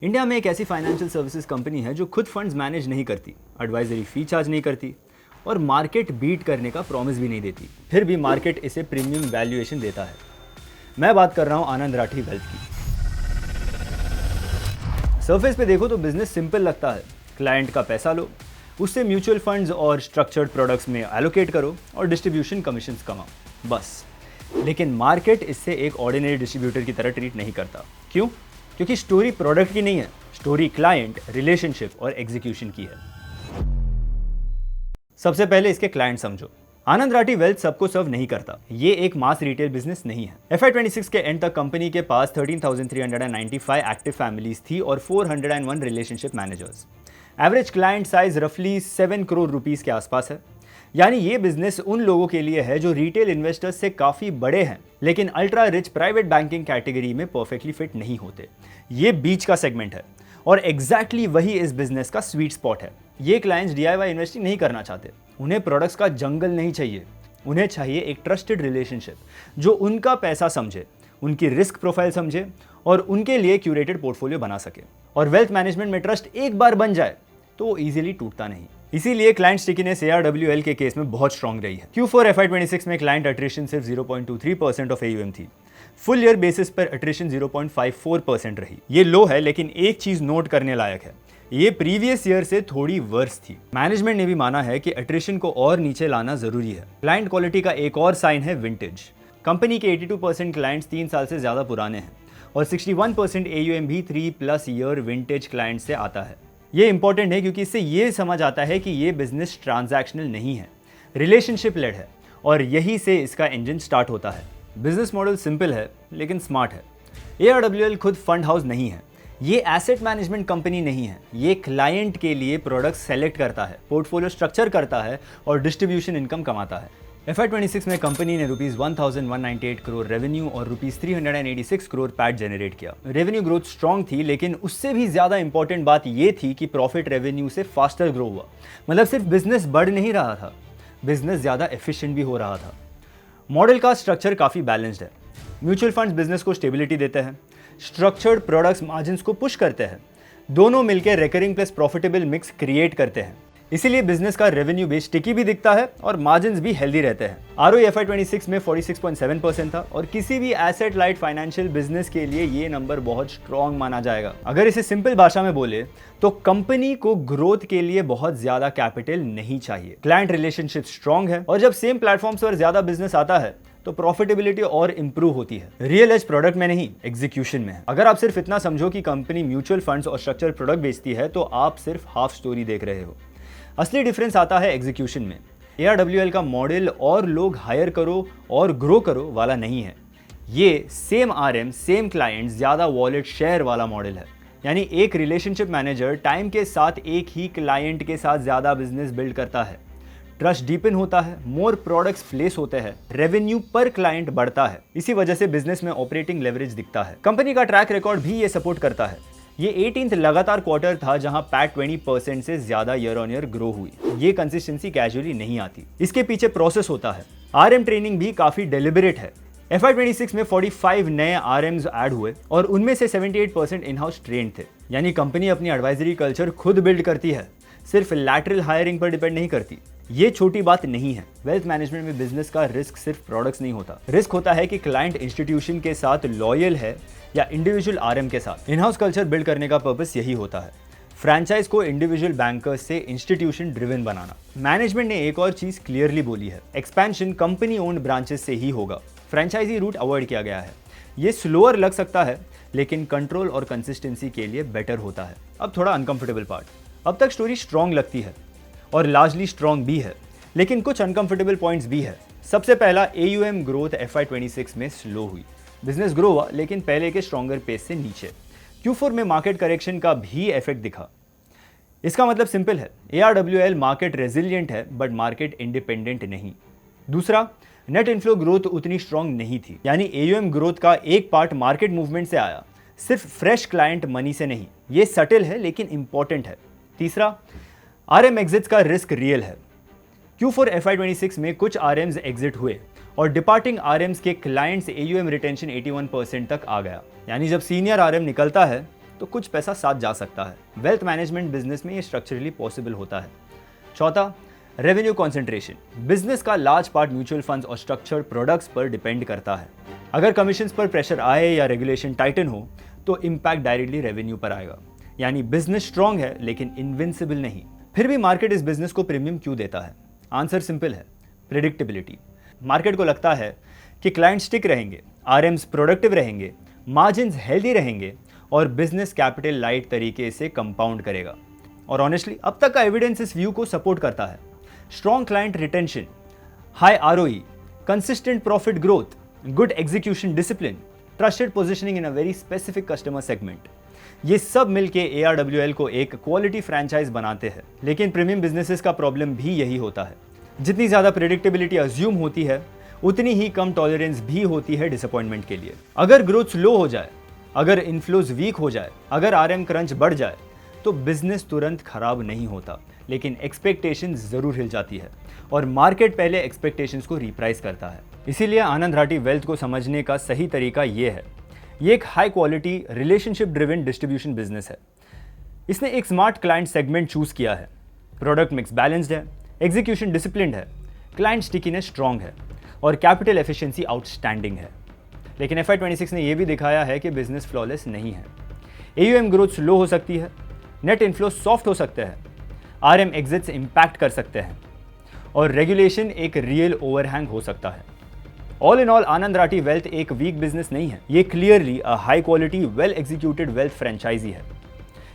India में एक ऐसी फाइनेंशियल सर्विसेज कंपनी है जो खुद फंड्स मैनेज नहीं करती, एडवाइजरी फी चार्ज नहीं करती और मार्केट बीट करने का प्रॉमिस भी नहीं देती। फिर भी मार्केट इसे प्रीमियम वैल्यूएशन देता है। मैं बात कर रहा हूं आनंद राठी वेल्थ की। सरफेस पे देखो तो बिजनेस सिंपल लगता है। क्लाइंट का पैसा लो, उससे म्यूचुअल फंड्स और स्ट्रक्चर्ड प्रोडक्ट्स में एलोकेट करो और डिस्ट्रीब्यूशन कमीशंस कमाओ, बस। लेकिन मार्केट इससे एक ऑर्डिनरी डिस्ट्रीब्यूटर की तरह ट्रीट नहीं करता। क्यों? क्योंकि स्टोरी प्रोडक्ट की नहीं है, स्टोरी क्लाइंट, रिलेशनशिप और एग्जीक्यूशन की है। सबसे पहले इसके क्लाइंट समझो। आनंद राठी वेल्थ सबको सर्व नहीं करता। ये एक मास रिटेल बिजनेस नहीं है। FY26 के एंड तक कंपनी के पास 13,395 एक्टिव फैमिलीज थी और 401 relationship managers. Average client size रफली 7 करोड़ रुपीस के आसपास है। यानी ये बिजनेस उन लोगों के लिए है जो रिटेल इन्वेस्टर्स से काफी बड़े हैं लेकिन ultra rich private banking category में परफेक्टली फिट नहीं होते। ये बीच का सेगमेंट है और एग्जैक्टली वही इस बिजनेस का स्वीट स्पॉट है। ये क्लाइंट्स DIY इन्वेस्टिंग नहीं करना चाहते। उन्हें प्रोडक्ट्स का जंगल नहीं चाहिए। उन्हें चाहिए एक ट्रस्टेड रिलेशनशिप जो उनका पैसा समझे, उनकी रिस्क प्रोफाइल समझे और उनके लिए क्यूरेटेड पोर्टफोलियो बना सके। और वेल्थ मैनेजमेंट में ट्रस्ट एक बार बन जाए तो वो इजीली टूटता नहीं। इसीलिए क्लाइंट स्टिकीनेस ARWL के केस में बहुत स्ट्रांग रही है। Q4 FY26 में क्लाइंट अट्रिशन सिर्फ 0.23% ऑफ AUM थी। फुल ईयर बेसिस पर अट्रिशन 0.54% रही। ये लो है, लेकिन एक चीज नोट करने लायक है, ये प्रीवियस ईयर से थोड़ी वर्स थी। मैनेजमेंट ने भी माना है कि अट्रिशन को और नीचे लाना जरूरी है। क्लाइंट क्वालिटी का एक और साइन है विंटेज। कंपनी के 82% क्लाइंट्स 3 साल से ज्यादा पुराने हैं और 61% AUM भी 3+ ईयर विंटेज क्लाइंट से आता है। ये इंपॉर्टेंट है क्योंकि इससे ये समझ आता है कि ये बिजनेस ट्रांजैक्शनल नहीं है, रिलेशनशिप लेड है और यही से इसका इंजन स्टार्ट होता है। बिजनेस मॉडल सिंपल है लेकिन स्मार्ट है। ARWL खुद फंड हाउस नहीं है, ये एसेट मैनेजमेंट कंपनी नहीं है। ये क्लाइंट के लिए प्रोडक्ट सेलेक्ट करता है, पोर्टफोलियो स्ट्रक्चर करता है और डिस्ट्रीब्यूशन इनकम कमाता है। FY26 में कंपनी ने ₹1198 करोड़ रेवेन्यू और ₹386 करोड़ पैट जनरेट किया। रेवेन्यू ग्रोथ स्ट्रांग थी, लेकिन उससे भी ज्यादा इंपॉर्टेंट बात यह थी कि प्रॉफिट रेवेन्यू से फास्टर ग्रो हुआ। मतलब सिर्फ बिजनेस बढ़ नहीं रहा था, बिजनेस ज्यादा एफिशिएंट भी हो रहा था। मॉडल का स्ट्रक्चर काफी बैलेंस्ड है। म्यूचुअल फंड्स बिजनेस को स्टेबिलिटी देते हैं, स्ट्रक्चर्ड प्रोडक्ट्स मार्जिन्स को पुश करते हैं। दोनों मिलकर recurring plus profitable mix create करते हैं। इसीलिए बिजनेस का रेवेन्यू बेस स्टिकी भी दिखता है और मार्जिन्स भी हेल्दी रहते हैं। ROE FY26 में 46.7% था और किसी भी एसेट लाइट फाइनेंशियल बिजनेस के लिए ये नंबर बहुत स्ट्रॉन्ग माना जाएगा। अगर इसे सिंपल भाषा में बोले तो कंपनी को ग्रोथ के लिए बहुत ज्यादा कैपिटल नहीं चाहिए। क्लाइंट रिलेशनशिप स्ट्रॉन्ग है और जब सेम प्लेटफॉर्म्स पर ज्यादा बिजनेस आता है तो प्रॉफिटेबिलिटी और इंप्रूव होती है। रियल एज प्रोडक्ट में नहीं, एग्जीक्यूशन में है। अगर आप सिर्फ इतना समझो कि कंपनी म्यूचुअल फंड्स और स्ट्रक्चर्ड प्रोडक्ट बेचती है तो आप सिर्फ हाफ स्टोरी देख रहे हो। असली डिफरेंस आता है एग्जीक्यूशन में। ARWL का मॉडल और लोग हायर करो और ग्रो करो वाला नहीं है। ये सेम RM, सेम क्लाइंट, ज्यादा वॉलेट शेयर वाला मॉडल है। यानी एक रिलेशनशिप मैनेजर टाइम के साथ एक ही क्लाइंट के साथ ज्यादा बिजनेस बिल्ड करता है, ट्रस्ट डीपन होता है, मोर प्रोडक्ट्स प्लेस होते हैं, रेवेन्यू पर क्लाइंट बढ़ता है। इसी वजह से बिजनेस में ऑपरेटिंग लेवरेज दिखता है। कंपनी का ट्रैक रिकॉर्ड भी ये सपोर्ट करता है। ये 18th लगातार क्वार्टर था जहां पैट 20% से ज्यादा ईयर ऑन ईयर ग्रो हुई। ये कंसिस्टेंसी कैजुअली नहीं आती, इसके पीछे प्रोसेस होता है। RM ट्रेनिंग भी काफी डेलिबरेट है। FY26 में 45 नए RMs ऐड हुए और उनमें से 78% इन हाउस ट्रेंड थे। यानी कंपनी अपनी एडवाइजरी कल्चर खुद बिल्ड करती है, सिर्फ लैटरल हायरिंग पर डिपेंड नहीं करती। ये छोटी बात नहीं है। वेल्थ मैनेजमेंट में बिजनेस का रिस्क सिर्फ प्रोडक्ट्स नहीं होता, रिस्क होता है कि क्लाइंट इंस्टीट्यूशन के साथ लॉयल है या इंडिविजुअल RM के साथ। इन हाउस कल्चर बिल्ड करने का पर्पस यही होता है, फ्रैंचाइज को इंडिविजुअल बैंकर्स से इंस्टीट्यूशन ड्रिवन बनाना। मैनेजमेंट ने एक और चीज क्लियरली बोली है, एक्सपेंशन कंपनी ओन्ड ब्रांचेस से ही होगा। फ्रैंचाइजी रूट अवॉइड किया गया है। ये स्लोअर लग सकता है लेकिन कंट्रोल और कंसिस्टेंसी के लिए बेटर होता है। अब थोड़ा अनकंफर्टेबल पार्ट। अब तक स्टोरी स्ट्रांग लगती है और लार्जली स्ट्रांग भी है, लेकिन कुछ अनकंफर्टेबल पॉइंट्स भी है। सबसे पहला, AUM ग्रोथ FY26 में स्लो हुई। बिजनेस ग्रो हुआ लेकिन पहले के स्ट्रॉन्गर पेस से नीचे। Q4 में मार्केट करेक्शन का भी इफेक्ट दिखा। इसका मतलब सिंपल है, ARWL मार्केट रेजिलिएंट है बट मार्केट इंडिपेंडेंट नहीं। दूसरा, नेट इनफ्लो ग्रोथ उतनी स्ट्रांग नहीं थी। यानी AUM ग्रोथ का एक पार्ट मार्केट मूवमेंट से आया, सिर्फ फ्रेश क्लाइंट मनी से नहीं। ये सटल है लेकिन इंपॉर्टेंट है। तीसरा, RM एग्जिट्स का रिस्क रियल है। Q4 FY26 में कुछ RMs एग्जिट हुए और डिपार्टिंग RMs के क्लाइंट्स AUM रिटेंशन 81% तक आ गया। यानी जब सीनियर RM निकलता है तो कुछ पैसा साथ जा सकता है। वेल्थ मैनेजमेंट बिजनेस में ये स्ट्रक्चरली पॉसिबल होता है। चौथा, रेवेन्यू कॉन्सेंट्रेशन। बिजनेस का लार्ज पार्ट म्यूचुअल फंड्स और स्ट्रक्चर्ड प्रोडक्ट्स पर डिपेंड करता है। अगर कमीशंस पर प्रेशर आए या रेगुलेशन टाइटन हो तो इम्पैक्ट डायरेक्टली रेवेन्यू पर आएगा। यानी बिजनेस स्ट्रांग है लेकिन इनविंसिबल नहीं। फिर भी मार्केट इस बिजनेस को प्रीमियम क्यों देता है? आंसर सिंपल है, प्रेडिक्टेबिलिटी। मार्केट को लगता है कि क्लाइंट स्टिक रहेंगे, आरएम्स प्रोडक्टिव रहेंगे, मार्जिन्स हेल्दी रहेंगे और बिजनेस कैपिटल लाइट तरीके से कंपाउंड करेगा। और ऑनेस्टली अब तक का एविडेंस इस व्यू को सपोर्ट करता है। Strong client retention, high ROE, consistent profit growth, good execution discipline, trusted positioning in a very specific customer segment, ये सब मिलके ARWL को एक क्वालिटी फ्रैंचाइज बनाते हैं। लेकिन प्रीमियम बिजनेसेस का प्रॉब्लम भी यही होता है। जितनी ज़्यादा प्रेडिक्टेबिलिटी अज्यूम होती है उतनी ही कम टॉलरेंस भी होती है डिसअपॉइंटमेंट के लिए। अगर ग्रोथ स्लो हो जाए, अगर इनफ्लोज वीक हो जाए, अगर RM क्रंच बढ़ जाए तो बिजनेस तुरंत खराब नहीं होता, लेकिन एक्सपेक्टेशंस जरूर हिल जाती है और मार्केट पहले एक्सपेक्टेशंस को रिप्राइस करता है। इसीलिए आनंद राठी वेल्थ को समझने का सही तरीका ये है। ये एक high quality relationship driven distribution business है। इसने एक स्मार्ट क्लाइंट सेगमेंट चूज किया है, प्रोडक्ट मिक्स बैलेंस्ड है, एग्जीक्यूशन डिसिप्लिन्ड है, क्लाइंट स्टिकीनेस स्ट्रांग है और कैपिटल एफिशिएंसी आउटस्टैंडिंग है। लेकिन FY26 ने यह भी दिखाया है कि बिजनेस फ्लॉलेस नहीं है। AUM ग्रोथ स्लो हो सकती है, नेट इनफ्लो सॉफ्ट हो सकते हैं, RM एग्जिट्स इंपैक्ट कर सकते हैं और रेगुलेशन एक रियल ओवरहैंग हो सकता है। All in all Anand Rathi wealth एक वीक बिजनेस नहीं है, ये clearly a high quality well executed wealth franchise है।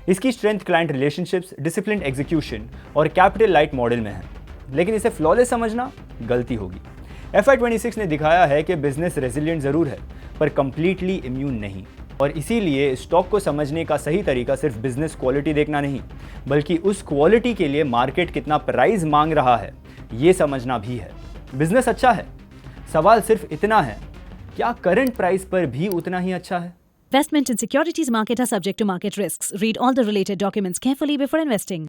इसकी strength client relationships, disciplined execution और कैपिटल लाइट मॉडल में है। लेकिन इसे फ्लॉलेस समझना गलती होगी। FY26 ने दिखाया है कि बिजनेस रेजिलिएंट जरूर है पर कंप्लीटली इम्यून नहीं। और इसीलिए स्टॉक को समझने का सही तरीका सिर्फ बिजनेस क्वालिटी देखना नहीं, बल्कि उस क्वालिटी के लिए मार्केट कितना प्राइस मांग रहा है ये समझना भी है। बिजनेस अच्छा है, सवाल सिर्फ इतना है, क्या करंट प्राइस पर भी उतना ही अच्छा है? Investment in securities market are subject to market risks. Read all the related documents carefully before investing.